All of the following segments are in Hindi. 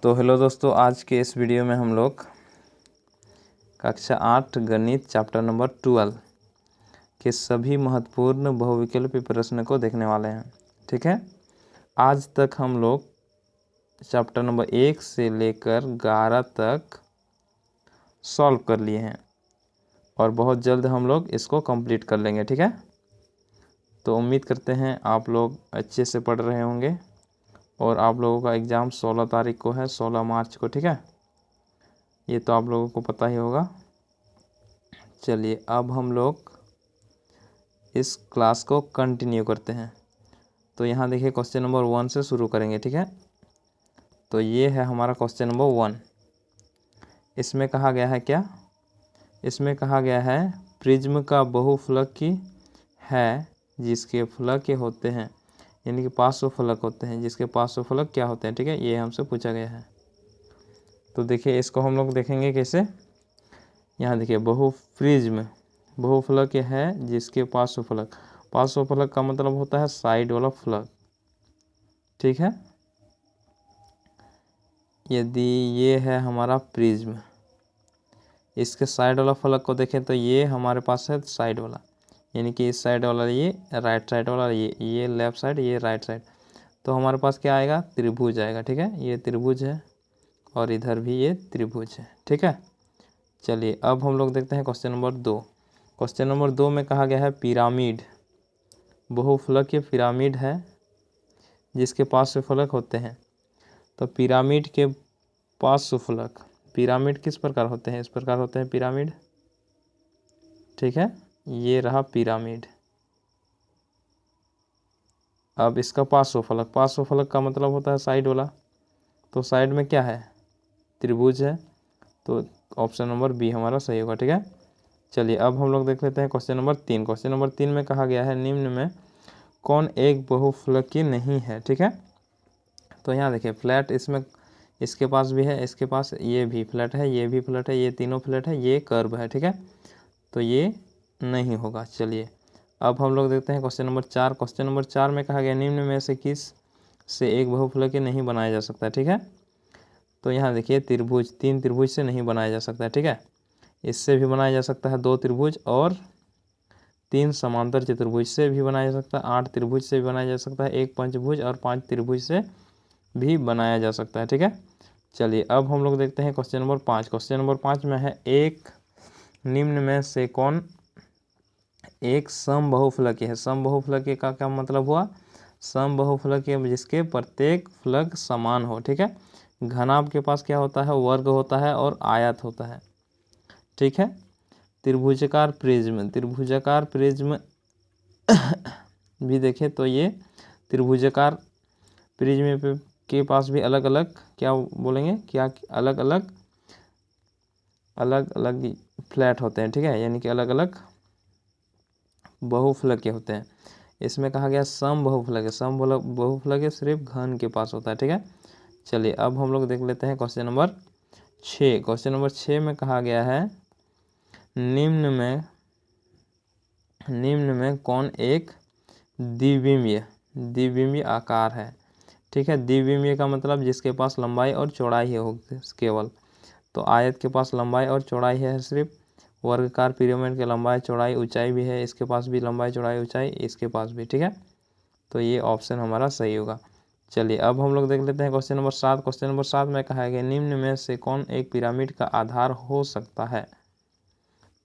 तो हेलो दोस्तों, आज के इस वीडियो में हम लोग कक्षा 8 गणित चैप्टर नंबर 12 के सभी महत्वपूर्ण बहुविकल्पीय प्रश्न को देखने वाले हैं। ठीक है, आज तक हम लोग चैप्टर नंबर 1 से लेकर 11 तक सॉल्व कर लिए हैं और बहुत जल्द हम लोग इसको कंप्लीट कर लेंगे। ठीक है, तो उम्मीद करते हैं आप लोग अच्छे से पढ़ रहे होंगे और आप लोगों का एग्ज़ाम 16 तारीख को है, 16 मार्च को। ठीक है, ये तो आप लोगों को पता ही होगा। चलिए अब हम लोग इस क्लास को कंटिन्यू करते हैं। तो यहाँ देखिए क्वेश्चन नंबर 1 से शुरू करेंगे। ठीक है, तो ये है हमारा क्वेश्चन नंबर 1। इसमें कहा गया है क्या? इसमें कहा गया है प्रिज्म का बहुफलकी है जिसके फलक होते हैं, यानी कि 500 फलक होते हैं, जिसके 500 फलक क्या होते हैं। ठीक है, ये हमसे पूछा गया है। तो देखिए इसको हम लोग देखेंगे कैसे। यहाँ देखिए बहुफलक है जिसके 500 फलक। 500 फलक का मतलब होता है साइड वाला फलक। ठीक है, यदि ये है हमारा प्रिज्म, इसके साइड वाला फलक को देखें तो ये हमारे पास है साइड वाला, यानी कि इस साइड वाला ये राइट साइड वाला, ये लेफ्ट साइड, ये राइट साइड। तो हमारे पास क्या आएगा? त्रिभुज आएगा। ठीक है, ये त्रिभुज है और इधर भी ये त्रिभुज है। ठीक है, चलिए अब हम लोग देखते हैं क्वेश्चन नंबर 2। क्वेश्चन नंबर 2 में कहा गया है पिरामिड, बहुफलकीय पिरामिड है जिसके 500 फलक होते हैं। तो पिरामिड के 500 फलक, पिरामिड किस प्रकार होते हैं? इस प्रकार होते हैं पिरामिड। ठीक है, ये रहा पिरामिड। अब इसका 500 फलक, 500 फलक का मतलब होता है साइड वाला। तो साइड में क्या है? त्रिभुज है। तो ऑप्शन नंबर बी हमारा सही होगा। ठीक है, चलिए अब हम लोग देख लेते हैं क्वेश्चन नंबर 3। क्वेश्चन नंबर 3 में कहा गया है निम्न में कौन एक बहुफलकी नहीं है। ठीक है, तो यहाँ देखिए फ्लैट, इसमें इसके पास भी है, इसके पास ये भी फ्लैट है, ये भी फ्लैट है, ये तीनों फ्लैट है, ये कर्व है। ठीक है, तो ये नहीं होगा। चलिए अब हम लोग देखते हैं क्वेश्चन नंबर 4। क्वेश्चन नंबर 4 में कहा गया निम्न में से किस से एक बहुफलकी नहीं बनाया जा सकता। ठीक है, तो यहाँ देखिए त्रिभुज, 3 त्रिभुज से नहीं बनाया जा सकता है। ठीक है, इससे भी बनाया जा सकता है 2 त्रिभुज, और 3 समांतर चतुर्भुज से भी बनाया जा सकता है, 8 त्रिभुज से भी बनाया जा सकता है, 1 पंचभुज और 5 त्रिभुज से भी बनाया जा सकता है। ठीक है, चलिए अब हम लोग देखते हैं क्वेश्चन नंबर 5। क्वेश्चन नंबर 5 में है एक निम्न में से कौन एक समबहुफलकी है। समबहुफलकी का क्या मतलब हुआ? समबहुफलकी जिसके प्रत्येक फलक समान हो। ठीक है, घनाभ के पास क्या होता है? वर्ग होता है और आयत होता है। ठीक है, त्रिभुजाकार प्रिज्म, त्रिभुजाकार प्रिज्म भी देखें तो ये त्रिभुजाकार प्रिज्म के पास भी अलग अलग क्या बोलेंगे, क्या अलग अलग फ्लैट होते हैं। ठीक है, यानी कि अलग अलग बहुफलक होते हैं। इसमें कहा गया सम बहुफलक, सम बहुफलक सिर्फ घन के पास होता है। ठीक है, चलिए अब हम लोग देख लेते हैं क्वेश्चन नंबर 6। क्वेश्चन नंबर 6 में कहा गया है निम्न में कौन एक द्विविमीय आकार है। ठीक है, द्विविमीय का मतलब जिसके पास लंबाई और चौड़ाई हो केवल। तो आयत के पास लंबाई और चौड़ाई है सिर्फ, वर्गाकार पिरामिड की लंबाई चौड़ाई ऊंचाई भी है, इसके पास भी लंबाई चौड़ाई ऊंचाई, इसके पास भी। ठीक है, तो ये ऑप्शन हमारा सही होगा। चलिए अब हम लोग देख लेते हैं क्वेश्चन नंबर 7। क्वेश्चन नंबर 7 में कहा गया निम्न में से कौन एक पिरामिड का आधार हो सकता है।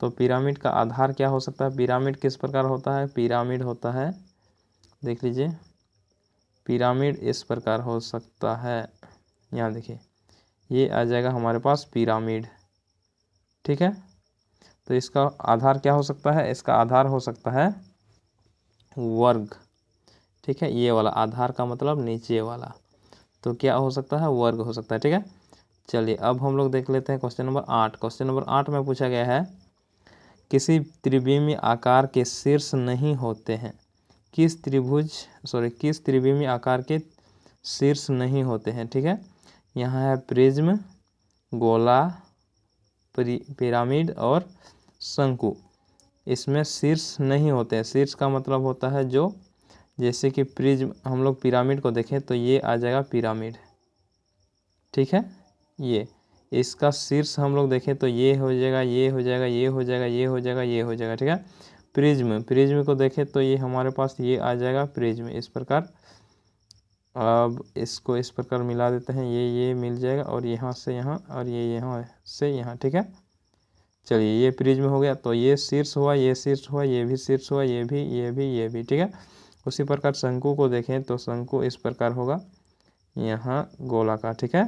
तो पिरामिड का आधार क्या हो सकता है? पिरामिड किस प्रकार होता है? पिरामिड होता है, देख लीजिए, पिरामिड इस प्रकार हो सकता है। यहाँ देखिए ये आ जाएगा हमारे पास पिरामिड। ठीक है, तो इसका आधार क्या हो सकता है? इसका आधार हो सकता है वर्ग। ठीक है, ये वाला आधार का मतलब नीचे वाला, तो क्या हो सकता है? वर्ग हो सकता है। ठीक है, चलिए अब हम लोग देख लेते हैं क्वेश्चन नंबर 8। क्वेश्चन नंबर 8 में पूछा गया है किसी त्रिविमीय आकार के शीर्ष नहीं होते हैं। किस त्रिविमीय आकार के शीर्ष नहीं होते हैं। ठीक है, यहाँ है प्रिज्म, गोला, पिरामिड और शंकु। इसमें शीर्ष नहीं होते हैं। शीर्ष का मतलब होता है जो, जैसे कि प्रिज्म, हम लोग पिरामिड को देखें तो ये आ जाएगा पिरामिड। ठीक है। ये इसका शीर्ष हम लोग देखें तो ये हो जाएगा, ये हो जाएगा, ये हो जाएगा, ये हो जाएगा, ये हो जाएगा, ठीक है। प्रिज्म को देखें तो ये हमारे पास ये आ जाएगा प्रिज्म इस प्रकार। अब इसको इस प्रकार मिला देते हैं, ये मिल जाएगा और यहाँ से यहाँ और ये यहाँ से यहाँ, ठीक है। चलिए ये प्रिज्म हो गया, तो ये शीर्ष हुआ, ये शीर्ष हुआ, ये भी शीर्ष हुआ, ये भी, ये भी, ये भी, ठीक है। उसी प्रकार शंकु को देखें तो शंकु इस प्रकार होगा, यहाँ गोला का, ठीक है।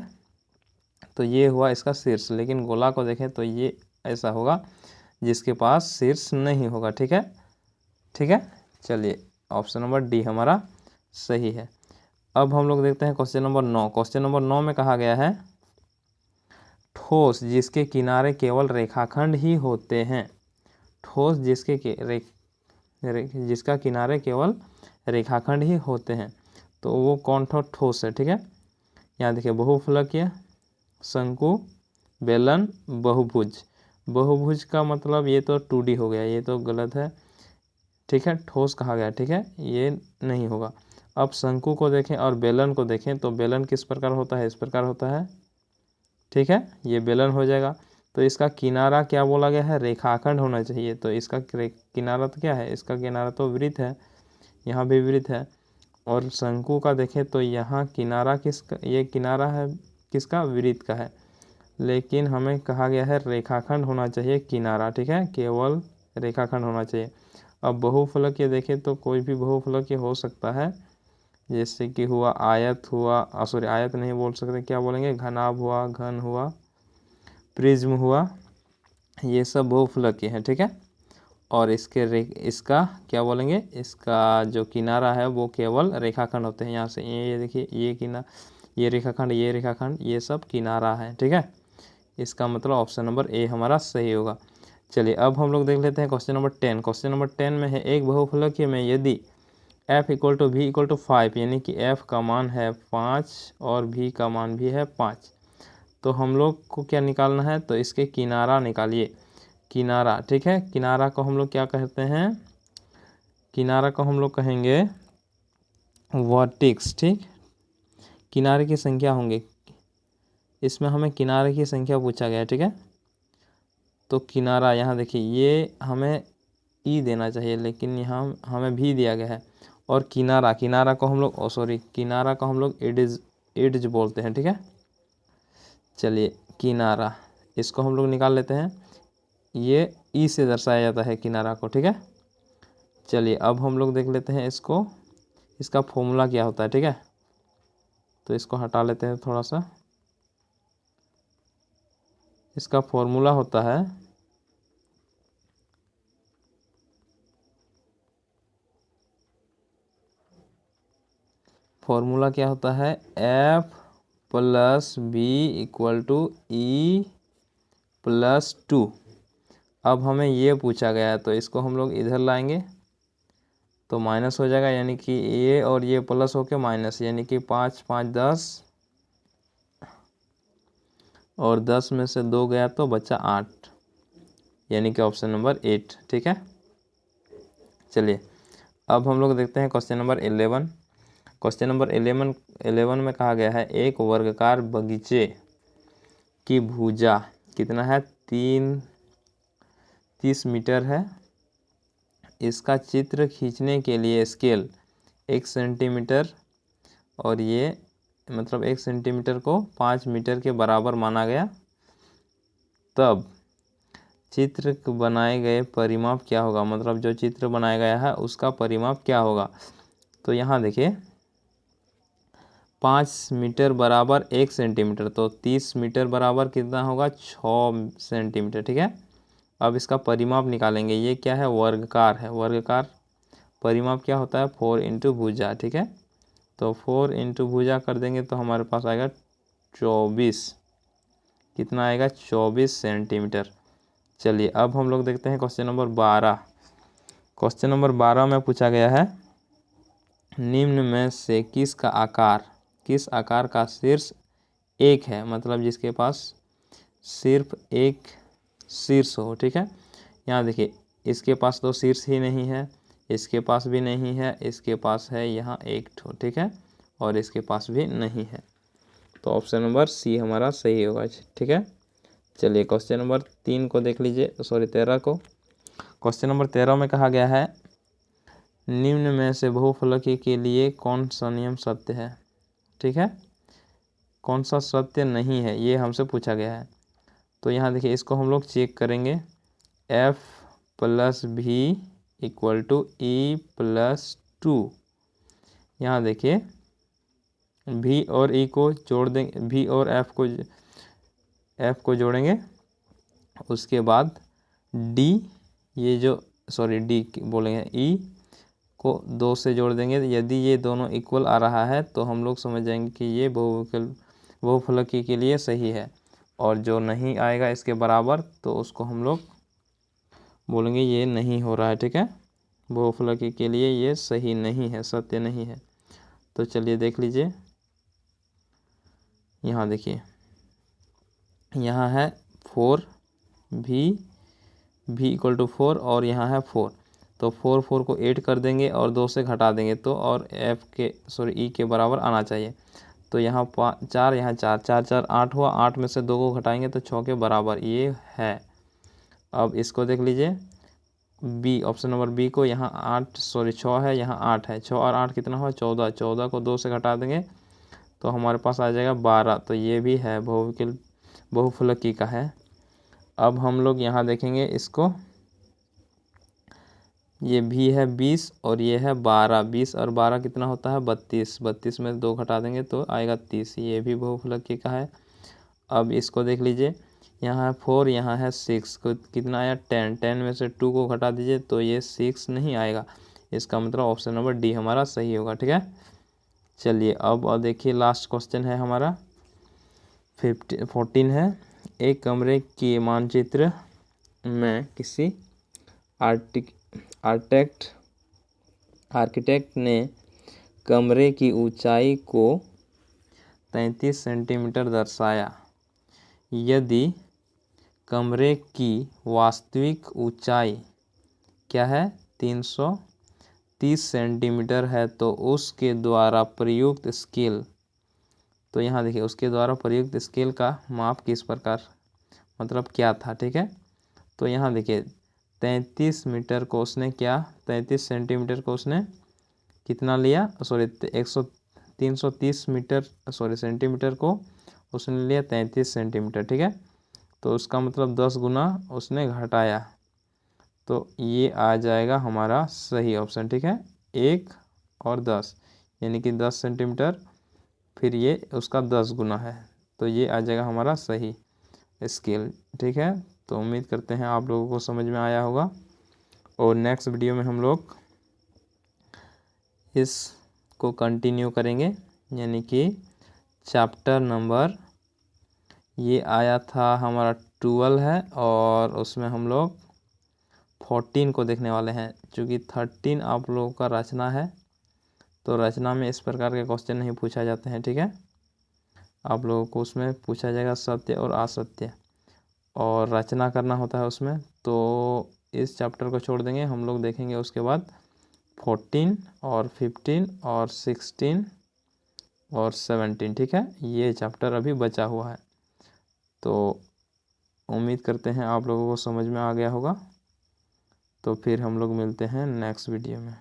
तो ये हुआ इसका शीर्ष, लेकिन गोला को देखें तो ये ऐसा होगा जिसके पास शीर्ष नहीं होगा, ठीक है, ठीक है। चलिए ऑप्शन नंबर डी हमारा सही है। अब हम लोग देखते हैं क्वेश्चन नंबर 9। क्वेश्चन नंबर 9 में कहा गया है ठोस जिसके किनारे केवल रेखाखंड ही होते हैं। ठोस जिसका किनारे केवल रेखाखंड ही होते हैं, तो वो कौन सा ठोस है, ठीक है। यहाँ देखिए बहुफलकीय, शंकु, बेलन, बहुभुज। बहुभुज का मतलब ये तो 2D हो गया, ये तो गलत है, ठीक है। ठोस कहा गया, ठीक है, ये नहीं होगा। अब शंकु को देखें और बेलन को देखें तो बेलन किस प्रकार होता है, इस प्रकार होता है, ठीक है, ये बेलन हो जाएगा। तो इसका किनारा क्या बोला गया है, रेखाखंड होना चाहिए, तो इसका किनारा तो क्या है, इसका किनारा तो वृत्त है, यहाँ भी वृत्त है। और शंकु का देखें तो यहाँ किनारा किसका, ये किनारा है किसका, वृत्त का है, लेकिन हमें कहा गया है रेखाखंड होना चाहिए किनारा, ठीक है, केवल रेखाखंड होना चाहिए। अब बहुफलकीय देखें तो कोई भी बहुफलकीय हो सकता है, जैसे कि हुआ आयत हुआ, सॉरी आयत नहीं बोल सकते, क्या बोलेंगे, घनाभ हुआ, घन हुआ, प्रिज्म हुआ, ये सब बहुफलकीय है, ठीक है। और इसका क्या बोलेंगे, इसका जो किनारा है वो केवल रेखाखंड होते हैं। यहाँ से ये देखिए, ये रेखाखंड, ये रेखाखंड, ये सब किनारा है, ठीक है। इसका मतलब ऑप्शन नंबर ए हमारा सही होगा। चलिए अब हम लोग देख लेते हैं क्वेश्चन नंबर 10। क्वेश्चन नंबर 10 में है एक बहुफलकीय में यदि f = v = 5, यानी कि f का मान है 5 और v का मान भी है 5, तो हम लोग को क्या निकालना है, तो इसके किनारा निकालिए, किनारा, ठीक है। किनारा को हम लोग क्या कहते हैं, किनारा को हम लोग कहेंगे वर्टेक्स, ठीक। किनारे की संख्या होंगे, इसमें हमें किनारे की संख्या पूछा गया है, ठीक है। तो किनारा यहाँ देखिए, ये हमें ई देना चाहिए, लेकिन यहाँ हमें भी दिया गया है। और किनारा को हम लोग किनारा को हम लोग एडिज बोलते हैं, ठीक है। चलिए किनारा, इसको हम लोग निकाल लेते हैं, ये ई से दर्शाया जाता है किनारा को, ठीक है। चलिए अब हम लोग देख लेते हैं इसको, इसका फॉर्मूला क्या होता है, ठीक है। तो इसको हटा लेते हैं थोड़ा सा, इसका फॉर्मूला होता है क्या होता है, F + B = E + 2। अब हमें ये पूछा गया है, तो इसको हम लोग इधर लाएंगे तो माइनस हो जाएगा, यानी कि ये और ये प्लस होके माइनस, यानी कि 5 5 10 और 10 में से 2 गया तो बचा 8, यानी कि ऑप्शन नंबर 8, ठीक है। चलिए अब हम लोग देखते हैं क्वेश्चन नंबर 11। क्वेश्चन नंबर 11 में कहा गया है एक वर्गाकार बगीचे की भुजा कितना है, 30 मीटर है। इसका चित्र खींचने के लिए स्केल 1 सेंटीमीटर और ये मतलब 1 सेंटीमीटर को 5 मीटर के बराबर माना गया, तब चित्र बनाए गए परिमाप क्या होगा, मतलब जो चित्र बनाया गया है उसका परिमाप क्या होगा। तो यहाँ देखिए 5 मीटर बराबर 1 सेंटीमीटर, तो 30 मीटर बराबर कितना होगा, 6 सेंटीमीटर, ठीक है। अब इसका परिमाप निकालेंगे, ये क्या है, वर्गकार है, वर्गकार परिमाप क्या होता है, 4 × भुजा, ठीक है। तो 4 × भुजा कर देंगे तो हमारे पास आएगा 24, कितना आएगा, 24 सेंटीमीटर। चलिए अब हम लोग देखते हैं क्वेश्चन नंबर 12। क्वेश्चन नंबर 12 में पूछा गया है निम्न में से किस आकार का शीर्ष एक है, मतलब जिसके पास सिर्फ एक शीर्ष हो, ठीक है। यहाँ देखिए इसके पास तो शीर्ष ही नहीं है, इसके पास भी नहीं है, इसके पास है यहाँ एक ठो, ठीक है, और इसके पास भी नहीं है। तो ऑप्शन नंबर सी हमारा सही होगा। ठीक है, चलिए क्वेश्चन नंबर 3 को देख लीजिए, सॉरी 13 को। क्वेश्चन नंबर 13 में कहा गया है निम्न में से बहुफलकी के लिए कौन सा नियम सत्य है। ठीक है, कौन सा सत्य नहीं है ये हमसे पूछा गया है। तो यहाँ देखिए इसको हम लोग चेक करेंगे। f प्लस भी इक्वल टू ई प्लस 2। यहाँ देखिए v और e को जोड़ देंगे, v और f को जोड़ेंगे, उसके बाद d ये जो सॉरी d बोलेंगे e को 2 से जोड़ देंगे। यदि ये दोनों इक्वल आ रहा है तो हम लोग समझ जाएंगे कि ये बहुफलकी के लिए सही है, और जो नहीं आएगा इसके बराबर तो उसको हम लोग बोलेंगे ये नहीं हो रहा है। ठीक है, बहुफलकी के लिए ये सही नहीं है, सत्य नहीं है। तो चलिए देख लीजिए, यहाँ देखिए यहाँ है 4 भी इक्वल टू 4 और यहाँ है 4। तो 4 को 8 कर देंगे और 2 से घटा देंगे तो और f के ई के बराबर आना चाहिए। तो यहाँ 4 यहाँ 4 4 4 8 हुआ, 8 में से 2 को घटाएंगे तो 6 के बराबर ये है। अब इसको देख लीजिए बी, ऑप्शन नंबर बी को, यहाँ 6 है, यहाँ 8 है, 6 और 8 कितना हुआ 14, 14 को 2 से घटा देंगे तो हमारे पास आ जाएगा 12। तो ये भी है बहुफलकी का है। अब हम लोग यहाँ देखेंगे इसको, ये भी है 20 और ये है 12, 20 और 12 कितना होता है 32, 32 में 2 घटा देंगे तो आएगा 30, ये भी बहुफलकी का है। अब इसको देख लीजिए, यहाँ है 4, यहाँ है 6, को कितना आया 10, 10 में से 2 को घटा दीजिए तो ये 6 नहीं आएगा। इसका मतलब ऑप्शन नंबर डी हमारा सही होगा। ठीक है, चलिए अब और देखिए लास्ट क्वेश्चन है हमारा 14 है। एक कमरे के मानचित्र में किसी आर्किटेक्ट ने कमरे की ऊंचाई को 33 सेंटीमीटर दर्शाया। यदि कमरे की वास्तविक ऊंचाई क्या है 330 सेंटीमीटर है तो उसके द्वारा प्रयुक्त स्केल, तो यहाँ देखिए उसके द्वारा प्रयुक्त स्केल का माप किस प्रकार, मतलब क्या था। ठीक है, तो यहाँ देखिए 33 मीटर को उसने क्या 33 सेंटीमीटर को उसने कितना लिया, सॉरी 330 मीटर सॉरी सेंटीमीटर को उसने लिया 33 सेंटीमीटर। ठीक है, तो उसका मतलब 10 गुना उसने घटाया, तो ये आ जाएगा हमारा सही ऑप्शन। ठीक है, 1 और 10 यानी कि 10 सेंटीमीटर, फिर ये उसका 10 गुना है, तो ये आ जाएगा हमारा सही स्केल। ठीक है, तो उम्मीद करते हैं आप लोगों को समझ में आया होगा, और नेक्स्ट वीडियो में हम लोग इसको कंटिन्यू करेंगे, यानी कि चैप्टर नंबर ये आया था हमारा 12 है और उसमें हम लोग 14 को देखने वाले हैं। क्योंकि 13 आप लोगों का रचना है, तो रचना में इस प्रकार के क्वेश्चन नहीं पूछा जाते हैं। ठीक है, आप लोगों को उसमें पूछा जाएगा सत्य और असत्य, और रचना करना होता है उसमें। तो इस चैप्टर को छोड़ देंगे, हम लोग देखेंगे उसके बाद 14 और 15 और 16 और 17। ठीक है, ये चैप्टर अभी बचा हुआ है। तो उम्मीद करते हैं आप लोगों को समझ में आ गया होगा। तो फिर हम लोग मिलते हैं नेक्स्ट वीडियो में।